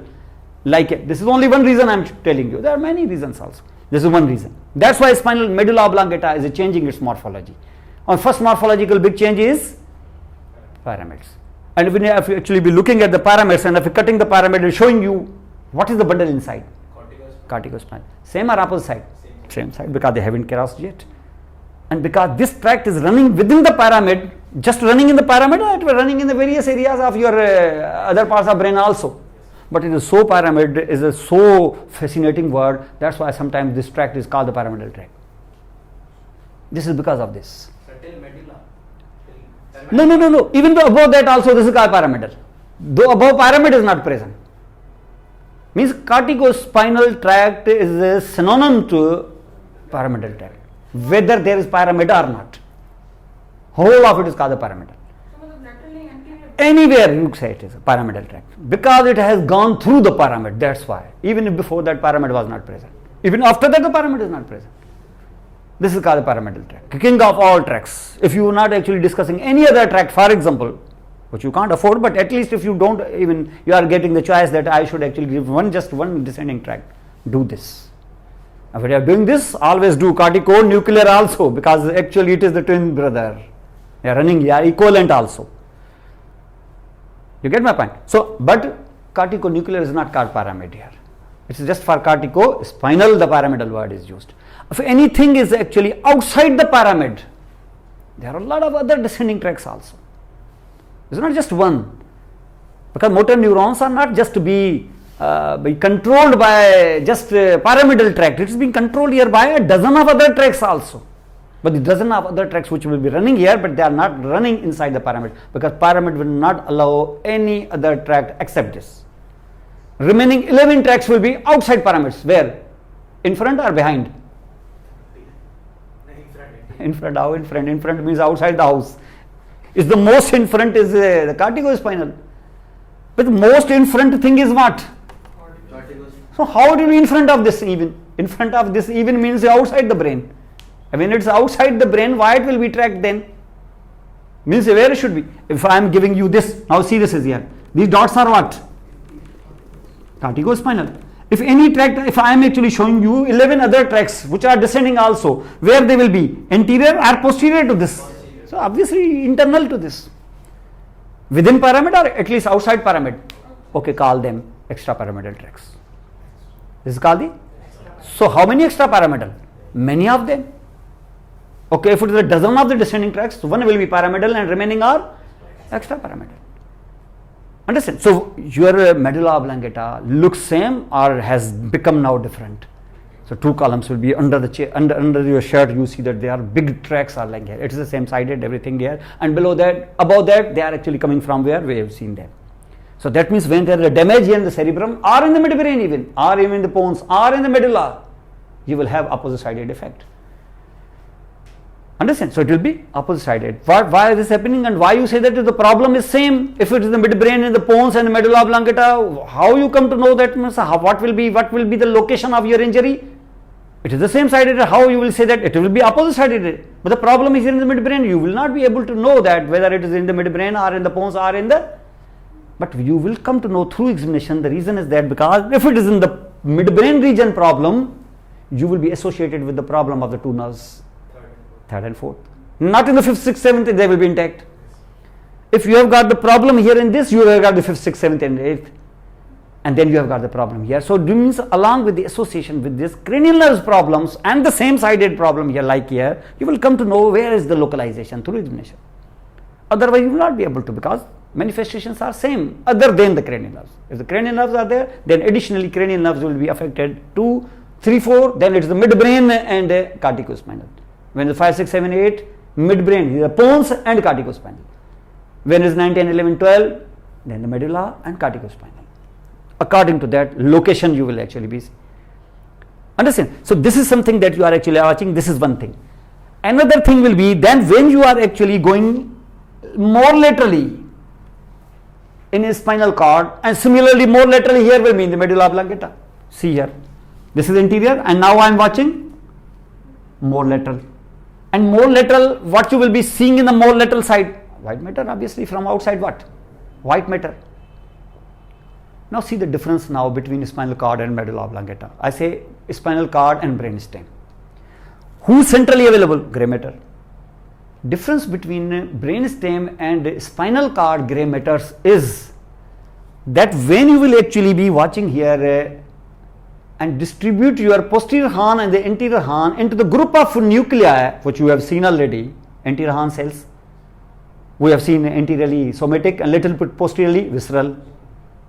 like it. This is only one reason I am telling you. There are many reasons also. This is one reason. That's why spinal medulla oblongata is changing its morphology. Our first morphological big change is pyramids. And if you actually be looking at the pyramids and if you're cutting the pyramid and showing you what is the bundle inside? Corticospinal. Same or opposite side? Same side, because they haven't crossed yet. And because this tract is running within the pyramid, just running in the pyramid, or it was running in the various areas of your other parts of brain also. But it is so pyramid is a so fascinating word. That's why sometimes this tract is called the pyramidal tract. This is because of this. No. Even though above that also this is called pyramidal. Though above pyramid is not present. Means corticospinal tract is a synonym to pyramidal tract. Whether there is pyramid or not. Whole of it is called the pyramidal. Anywhere you say it is a pyramidal tract. Because it has gone through the pyramid, that's why. Even if before that pyramid was not present. Even after that the pyramid is not present. This is called the pyramidal tract. King of all tracts. If you are not actually discussing any other tract, for example, which you can't afford, but at least if you don't even, you are getting the choice that I should actually give just one descending tract. Do this. And when you are doing this, always do cortico-nuclear also, because actually it is the twin brother. They are running, they are equivalent also. You get my point? So, but cortico-nuclear is not called pyramid here. It is just for cortico-spinal, the pyramidal word is used. If anything is actually outside the pyramid, there are a lot of other descending tracts also. It's not just one. Because motor neurons are not just to be controlled by just pyramidal tract. It is being controlled here by a dozen of other tracts also. But the dozen of other tracts which will be running here, but they are not running inside the pyramid, because pyramid will not allow any other tract except this. Remaining 11 tracts will be outside pyramids. Where? In front or behind? In front. How in front? In front means outside the house. Is the most in front is the corticospinal. But the most in front thing is what? So how do you in front of this even? In front of this even means outside the brain. And when it's outside the brain, why it will be tracked then? Means where it should be. If I am giving you this, now see this is here. These dots are what? Corticospinal. If any tract, if I am actually showing you 11 other tracts which are descending also, where they will be? Anterior or posterior to this? So obviously internal to this. Within pyramid or at least outside pyramid? Okay, call them extrapyramidal tracts. This is called the? So how many extrapyramidal? Many of them. Okay, if it is a dozen of the descending tracts, one will be pyramidal and remaining are extrapyramidal. Understand? So your medulla oblongata looks same or has become now different. So two columns will be under the under your shirt. You see that they are big tracts are like here. It is the same sided everything here, and below that, above that, they are actually coming from where we have seen them. So that means when there is a damage in the cerebrum or in the midbrain even, or even in the pons or in the medulla, you will have opposite sided effect. Understand? So it will be opposite sided. Why is this happening, and why you say that the problem is same? If it is the midbrain and the pons and the medulla oblongata, how you come to know that? What will be the location of your injury? It is the same sided. How you will say that it will be opposite sided? But the problem is in the midbrain. You will not be able to know that whether it is in the midbrain or in the pons or in the. But you will come to know through examination. The reason is that because if it is in the midbrain region problem, you will be associated with the problem of the two nerves. Third and fourth. Not in the fifth, sixth, seventh, they will be intact. If you have got the problem here in this, you have got the fifth, sixth, seventh, and eighth, and then you have got the problem here. So, it means along with the association with this cranial nerves problems and the same sided problem here, like here, you will come to know where is the localization through examination. Otherwise, you will not be able to, because manifestations are same other than the cranial nerves. If the cranial nerves are there, then additionally cranial nerves will be affected 2, 3, 4, then it is the midbrain and corticospinal. When the 5, 6, 7, 8, midbrain, the pons and corticospinal. When it is 9, 10, 11, 12, then the medulla and corticospinal. According to that location, you will actually be. Understand? So this is something that you are actually watching. This is one thing. Another thing will be then when you are actually going more laterally in a spinal cord, and similarly more laterally here will mean the medulla oblongata. See here. This is anterior, and now I am watching more lateral. And more lateral, what you will be seeing in the more lateral side? White matter, obviously. From outside what? White matter. Now see the difference now between spinal cord and medulla oblongata. I say spinal cord and brainstem. Who centrally available? Grey matter. Difference between brainstem and spinal cord grey matters is that when you will actually be watching here and distribute your posterior horn and the anterior horn into the group of nuclei, which you have seen already, anterior horn cells. We have seen anteriorly somatic and little bit posteriorly visceral.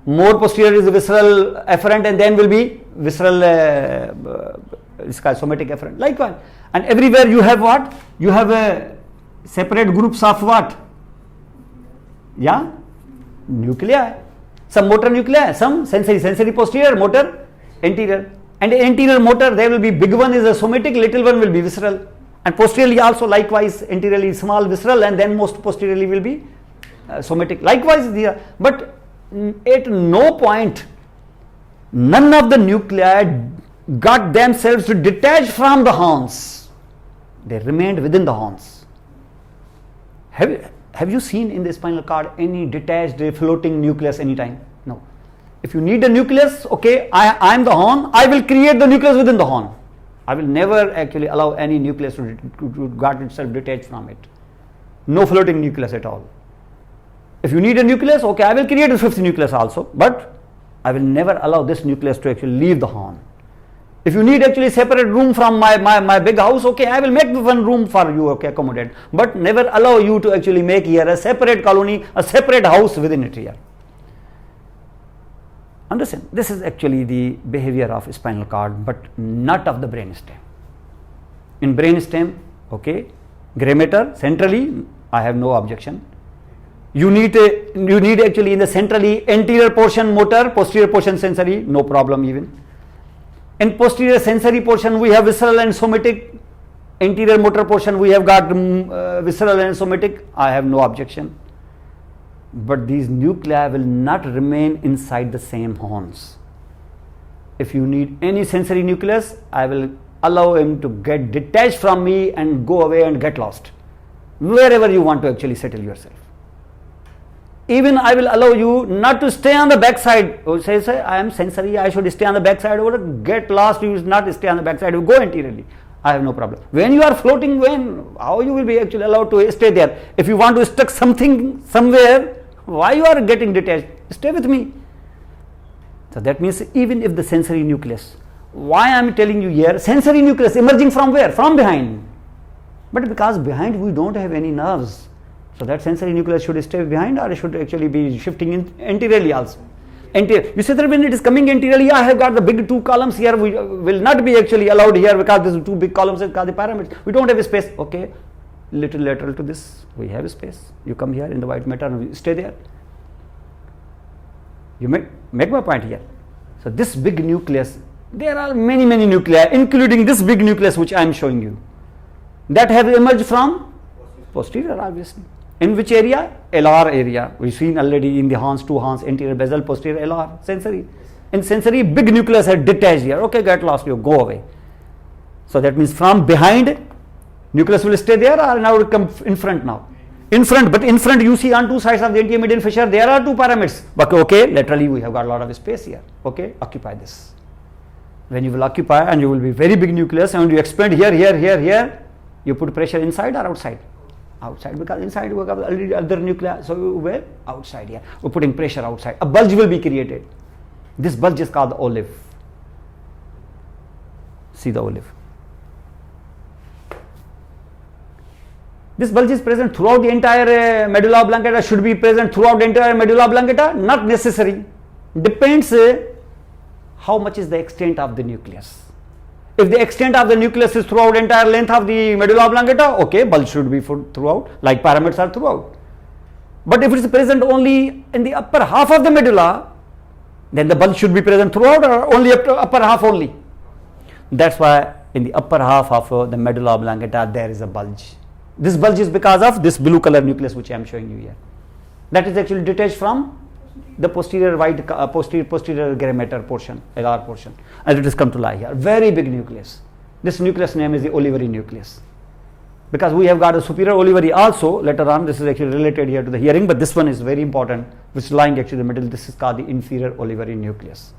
More posterior is the visceral afferent, and then will be visceral somatic afferent. Likewise, and everywhere you have what? You have separate groups of what? Yeah, nuclei. Some motor nuclei, some sensory posterior, motor anterior, and anterior motor there will be big one is a somatic, little one will be visceral, and posteriorly also likewise anteriorly small visceral, and then most posteriorly will be somatic. Likewise there, but at no point none of the nuclei got themselves to detach from the horns. They remained within the horns. Have you seen in the spinal cord any detached floating nucleus anytime? No. If you need a nucleus, okay, I am the horn, I will create the nucleus within the horn. I will never actually allow any nucleus to get itself detached from it. No floating nucleus at all. If you need a nucleus, okay, I will create a fifth nucleus also, but I will never allow this nucleus to actually leave the horn. If you need actually separate room from my big house, okay, I will make one room for you, okay, accommodate, but never allow you to actually make here a separate colony, a separate house within it here. Understand? This is actually the behavior of spinal cord, but not of the brainstem. In brainstem, okay, grey matter centrally, I have no objection. You need actually in the centrally anterior portion motor, posterior portion sensory, no problem even. In posterior sensory portion we have visceral and somatic, anterior motor portion we have got visceral and somatic, I have no objection. But these nuclei will not remain inside the same horns. If you need any sensory nucleus, I will allow him to get detached from me and go away and get lost wherever you want to actually settle yourself. Even I will allow you not to stay on the back side. Oh, say I am sensory, I should stay on the back side, or get lost, you should not stay on the back side, you go anteriorly. I have no problem. When you are floating, how you will be actually allowed to stay there? If you want to stuck something somewhere, why you are getting detached? Stay with me. So that means even if the sensory nucleus, why I am telling you here, sensory nucleus emerging from where? From behind. But because behind we don't have any nerves, so that sensory nucleus should stay behind, or it should actually be shifting in anteriorly also. Anterior. You say that when it is coming anteriorly, I have got the big two columns here, we will not be actually allowed here because these two big columns are the pyramids. We don't have a space. Okay, little lateral to this, we have a space. You come here in the white matter and stay there. You make my point here. So this big nucleus, there are many nuclei, including this big nucleus which I am showing you. that have emerged from posterior, obviously. In which area? LR area. We've seen already in the horns, two horns, anterior basal, posterior LR, sensory. In sensory, big nucleus had detached here. Okay, get lost, you go away. So that means from behind, nucleus will stay there, or now it will come in front now. In front, but in front you see on two sides of the anterior median fissure, there are two pyramids. But okay, laterally we have got a lot of space here. Okay, occupy this. When you will occupy and you will be very big nucleus, and you expand here, here, you put pressure inside or outside? Outside, because inside we have already other nuclei, so we will outside here. We're putting pressure outside. A bulge will be created. This bulge is called the olive. See the olive. This bulge is present throughout the entire medulla oblongata. Should be present throughout the entire medulla oblongata? Not necessary. Depends how much is the extent of the nucleus. If the extent of the nucleus is throughout the entire length of the medulla oblongata, okay, bulge should be throughout, like pyramids are throughout. But if it is present only in the upper half of the medulla, then the bulge should be present throughout, or only up to upper half only. That's why in the upper half of the medulla oblongata there is a bulge. This bulge is because of this blue color nucleus which I am showing you here. That is actually detached from the posterior wide posterior gray matter portion, LR portion, and it has come to lie here. Very big nucleus. This nucleus name is the olivary nucleus, because we have got a superior olivary also later on. This is actually related here to the hearing, but this one is very important, which is lying actually in the middle. This is called the inferior olivary nucleus.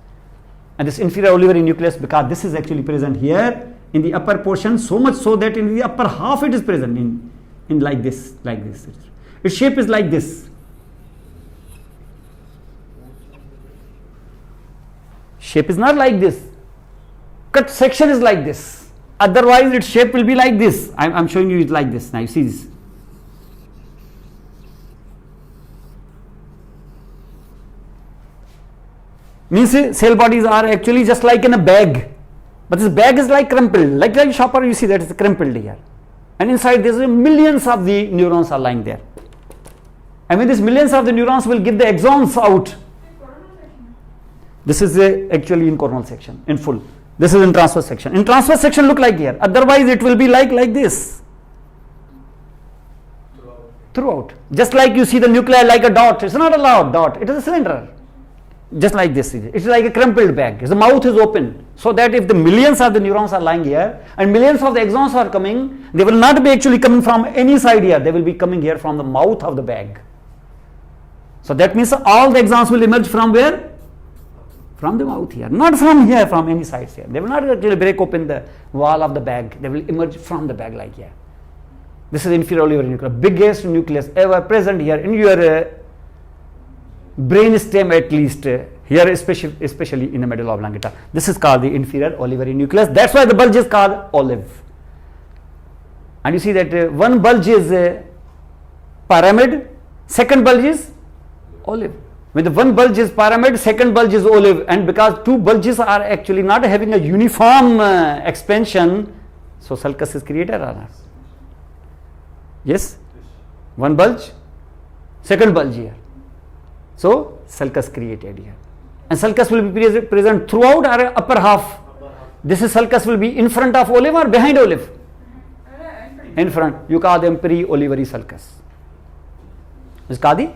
And this inferior olivary nucleus, because this is actually present here in the upper portion, so much so that in the upper half it is present in like this. Its shape is like this. Shape is not like this. Cut section is like this. Otherwise its shape will be like this. I'm showing you it like this. Now you see this. Means cell bodies are actually just like in a bag. But this bag is like crumpled. Like shopper, you see that it's crumpled here. And inside there is millions of the neurons are lying there. And when these millions of the neurons will give the axons out. This is actually in coronal section, in full. This is in transverse section. In transverse section look like here. Otherwise it will be like this. Throughout. Just like you see the nuclei like a dot. It's not a loud dot. It is a cylinder. Just like this. It's like a crumpled bag. The mouth is open. So that if the millions of the neurons are lying here and millions of the axons are coming, they will not be actually coming from any side here. They will be coming here from the mouth of the bag. So that means all the axons will emerge from where? From the mouth here, not from here, from any sides here. They will not actually break open the wall of the bag. They will emerge from the bag like here. This is inferior olivary nucleus, biggest nucleus ever present here in your brainstem, at least here, especially in the medulla oblongata. This is called the inferior olivary nucleus. That's why the bulge is called olive. And you see that one bulge is pyramid, second bulge is olive. When the one bulge is pyramid, second bulge is olive, and because two bulges are actually not having a uniform expansion, so sulcus is created or not? Yes? One bulge, second bulge here. So sulcus created here. And sulcus will be present throughout or upper half. This is sulcus will be in front of olive or behind olive? In front. You call them pre-olivary sulcus. It's called the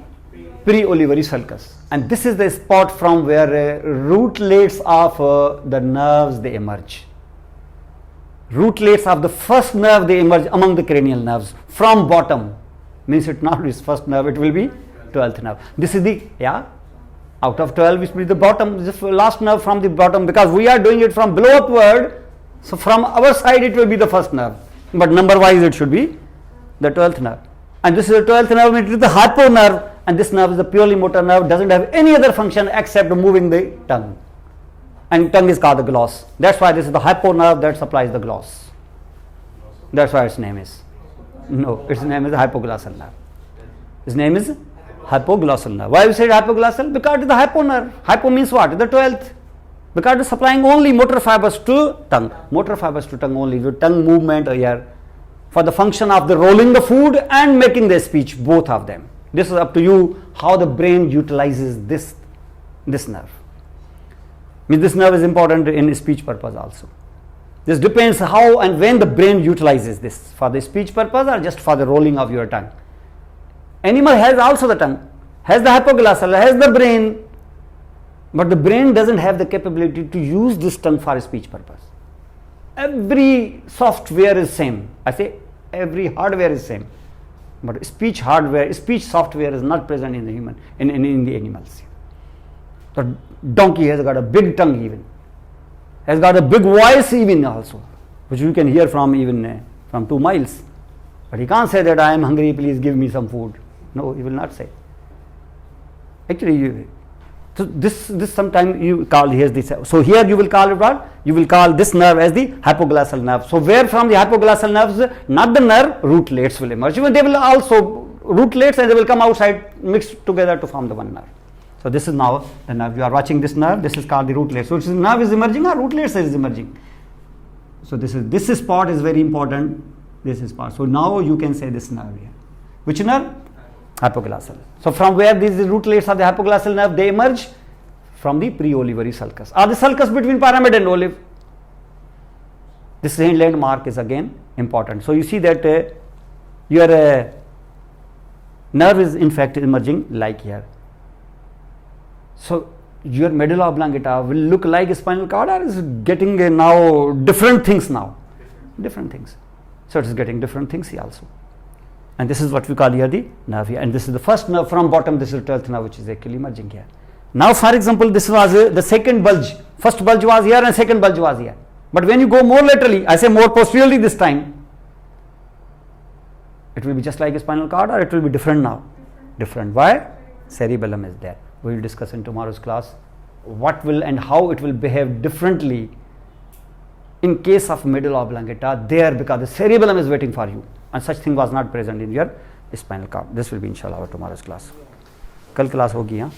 pre-olivary sulcus, and this is the spot from where rootlets of the nerves they emerge. Rootlets of the first nerve they emerge among the cranial nerves from bottom. Means it not is first nerve, it will be 12th nerve. This is the out of 12 it will be the bottom, this last nerve from the bottom, because we are doing it from below upward. So from our side it will be the first nerve, but number wise it should be the 12th nerve. And this is the 12th nerve, it is the hypo nerve. And this nerve is the purely motor nerve, doesn't have any other function except moving the tongue. And tongue is called the gloss. That's why this is the hypo nerve that supplies the gloss. That's why its name is. No, its name is hypoglossal nerve. Its name is hypoglossal nerve. Why we say hypoglossal? Because it is the hypo nerve. Hypo means what? The 12th. Because it is supplying only motor fibers to tongue. Motor fibers to tongue only. The tongue movement here for the function of the rolling the food and making the speech, both of them. This is up to you how the brain utilizes this nerve. Means this nerve is important in speech purpose also. This depends how and when the brain utilizes this, for the speech purpose or just for the rolling of your tongue. Animal has also the tongue, has the hypoglossal, has the brain, but the brain doesn't have the capability to use this tongue for speech purpose. Every software is same. I say every hardware is same, but speech hardware, speech software is not present in the human, in the animals. The donkey has got a big tongue even, has got a big voice even also, which you can hear from even from 2 miles. But he can't say that I am hungry, please give me some food. No, he will not say. Actually, so this sometimes you call, here's this. So here you will call it what? You will call this nerve as the hypoglossal nerve. So where from the hypoglossal nerves, not the nerve, rootlets will emerge. Even they will also rootlets and they will come outside, mixed together to form the one nerve. So this is now the nerve. You are watching this nerve. This is called the rootlet. So nerve is emerging or rootlets is emerging. So this spot is very important. This is part. So now you can say this nerve here. Which nerve? Hypoglossal. So from where these rootlets of the hypoglossal nerve, they emerge from the preolivary sulcus or the sulcus between pyramid and olive. This landmark is again important. So you see that your nerve is in fact emerging like here. So your medulla oblongata will look like a spinal cord, or is getting now different things now? Different things. So it is getting different things here also. And this is what we call here the nerve here. And this is the first nerve from bottom, this is the 12th nerve which is actually emerging here. Now for example, this was the second bulge. First bulge was here and second bulge was here. But when you go more laterally, I say more posteriorly this time, it will be just like a spinal cord or it will be different now? Different. Why? Cerebellum is there. We will discuss in tomorrow's class what will and how it will behave differently in case of medulla oblongata there, because the cerebellum is waiting for you and such thing was not present in your spinal cord. This will be inshallah our tomorrow's class. Kal class hogi, haan?